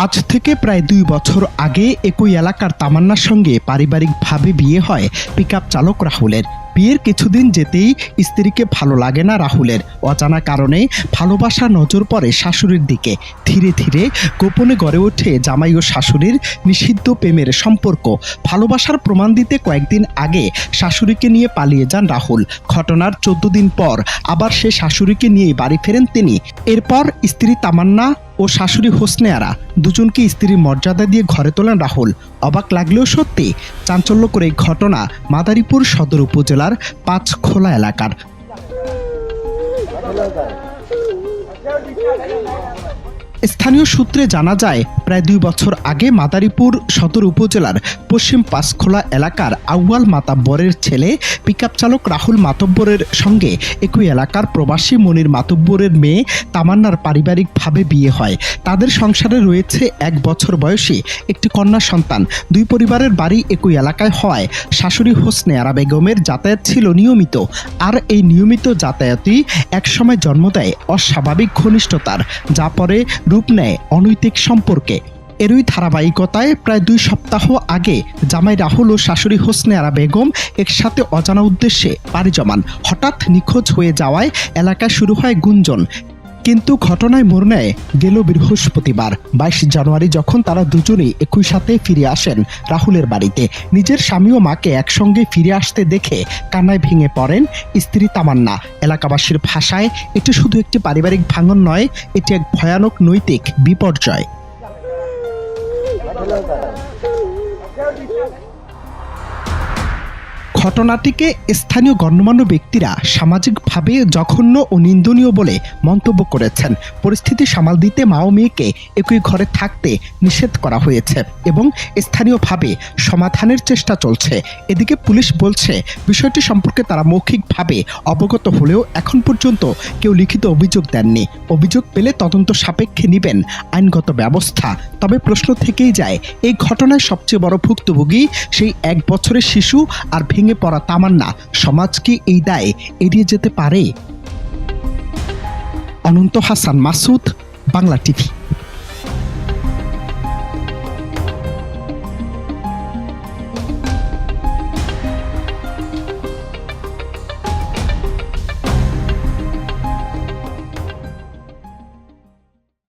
আজ থেকে প্রায় ২ বছর আগে একই এলাকার তামান্নার সঙ্গে পারিবারিকভাবে বিয়ে হয় পিকআপ চালক রাহুলের। বিয়ের কিছুদিন যেতেই স্ত্রীকে ভালো লাগে না রাহুলের। অজানা কারণে ভালোবাসা নজর পড়ে শাশুড়ির দিকে। ধীরে ধীরে গোপনে গড়ে ওঠে জামাই ও শাশুড়ির নিষিদ্ধ প্রেমের সম্পর্ক। ভালোবাসার প্রমাণ দিতে কয়েকদিন আগে শাশুড়িকে নিয়ে পালিয়ে যান রাহুল। ঘটনার ১৪ দিন পর আবার সে শাশুড়িকে নিয়েই বাড়ি ফেরেন তিনি। এরপর স্ত্রী তামান্না ও শাশুড়ি হোসনে আরা দুজনকে স্ত্রীর মর্যাদা দিয়ে ঘরে তোলেন রাহুল। অবাক লাগলেও সত্যি, চাঞ্চল্যকর এই ঘটনা মাদারীপুর সদর উপজেলার পাঁচখোলা এলাকার। স্থানীয় সূত্রে জানা যায়, প্রায় ২ বছর আগে মাদারীপুর সদর উপজেলার পশ্চিম পাঁচখোলা এলাকার আউয়াল মাতাব্বরের ছেলে পিকআপ চালক রাহুল মাতব্বরের সঙ্গে একই এলাকার প্রবাসী মনির মাতব্বরের মেয়ে তামান্নার পারিবারিকভাবে বিয়ে হয়। তাদের সংসারে রয়েছে ১ বছর বয়সী একটি কন্যা সন্তান। দুই পরিবারের বাড়ি একই এলাকায় হওয়ায় শাশুড়ি হোসনে আরা বেগমের যাতায়াত ছিল নিয়মিত। আর এই নিয়মিত যাতায়াতই একসময় জন্ম দেয় অস্বাভাবিক ঘনিষ্ঠতার, যা পরে রূপ নেয় অনৈতিক সম্পর্কে। এরই ধারাবাহিকতায় প্রায় ২ সপ্তাহ আগে জামাই রাহুল ও শাশুড়ি হোসনে আরা বেগম একসাথে অজানা উদ্দেশ্যে পাড়ি জমান। হঠাৎ নিখোঁজ হয়ে যাওয়ায় এলাকায় শুরু হয় গুঞ্জন। কিন্তু ঘটনায় মোড় নেয় গেল বৃহস্পতিবার ২২ জানুয়ারি, যখন তারা দুজনেই একই সাথে ফিরে আসেন রাহুলের বাড়িতে। নিজের স্বামী ও মাকে একসঙ্গে ফিরে আসতে দেখে কান্নায় ভেঙে পড়েন স্ত্রী তামান্না। এলাকাবাসীর ভাষায় এটি শুধু একটি পারিবারিক ভাঙন নয়, এটি এক ভয়ানক নৈতিক বিপর্যয়। ঘটনাটিকে স্থানীয় গণ্যমান্য ব্যক্তিরা সামাজিকভাবে জঘন্য ও নিন্দনীয় বলে মন্তব্য করেছেন। পরিস্থিতি সামাল দিতে মা ও মেয়েকে একই ঘরে থাকতে নিষেধ করা হয়েছে এবং স্থানীয়ভাবে সমাধানের চেষ্টা চলছে। এদিকে পুলিশ বলছে, বিষয়টি সম্পর্কে তারা মৌখিকভাবে অবগত হলেও এখন পর্যন্ত কেউ লিখিত অভিযোগ দেননি। অভিযোগ পেলে তদন্ত সাপেক্ষে নেবেন আইনগত ব্যবস্থা। তবে প্রশ্ন থেকেই যায়, এই ঘটনায় সবচেয়ে বড় ভুক্তভোগী সেই ১ বছরের শিশু আর ভেঙে পড়া তামান্না। সমাজ কি এই দায় এড়িয়ে যেতে পারে? অনন্ত হাসান মাসুদ, বাংলা টিভি।